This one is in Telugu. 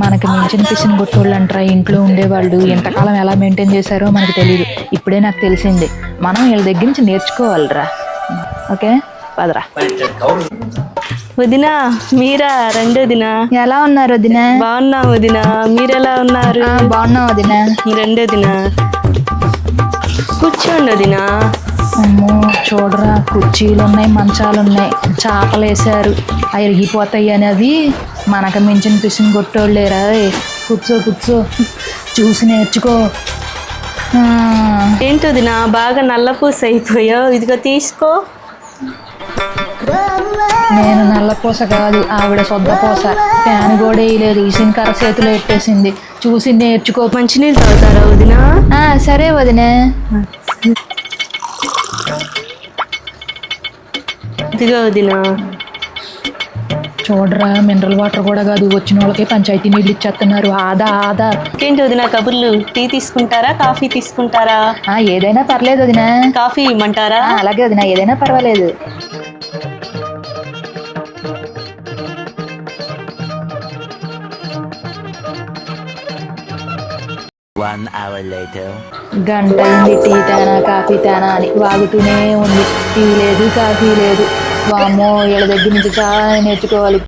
మనకి మించిన పిసిన కొట్టోళ్ళు అంటారా ఇంట్లో ఉండేవాళ్ళు ఎంతకాలం ఎలా మెయింటైన్ చేశారో మనకు తెలియదు. ఇప్పుడే నాకు తెలిసింది. మనం వీళ్ళ దగ్గర నుంచి నేర్చుకోవాలిరా. ఓకే పదరా. వదినా మీరా రండి వదినా. ఎలా ఉన్నారు వదినా? బాగున్నా వదినా, మీరెలా ఉన్నారు? బాగున్నాం వదినా. రండి వదినా, కూర్చోండి వదినా. అమ్మో చూడరా, కుర్చీలు ఉన్నాయి, మంచాలు ఉన్నాయి, చాపలు వేసారు, అవి ఇరిగిపోతాయి అనేది మనకు మించిన పిసిని కొట్టోళ్ళేరా. కూర్చో కూర్చో, చూసి నేర్చుకో. ఏంటి వదినా బాగా నల్లపూస అయిపోయావు, ఇదిగో తీసుకో. నేను నల్లపూస కాదు, ఆవిడ సొద్దపూస. ఫ్యాన్ కూడా వేయలేదు, ఇసిన కర్ర చేతిలో ఎట్టేసింది. చూసి నేర్చుకో. మంచినీళ్ళు తాగుతారా వదినా? సరే వదినా. ఇదిగో వదినా. చూడరా, మినరల్ వాటర్ కూడా కాదు, వచ్చిన వాళ్ళకి పంచాయతీ నీళ్ళు ఇచ్చేస్తున్నారు. ఆదా ఆదా. ఏంటి వదినా కబుర్లు? టీ తీసుకుంటారా కాఫీ తీసుకుంటారా? ఏదైనా పర్లేదు వదినా. కాఫీ ఇమ్మంటారా? అలాగే వదినా, ఏదైనా పర్వాలేదు. గంట అయింది టీ తేనా కాఫీ తేనా అని వాగుతూనే ఉంది. టీ లేదు కాఫీ లేదు. వామ్మో, వీళ్ళ దగ్గర నుంచి చాలా నేర్చుకోవాలి.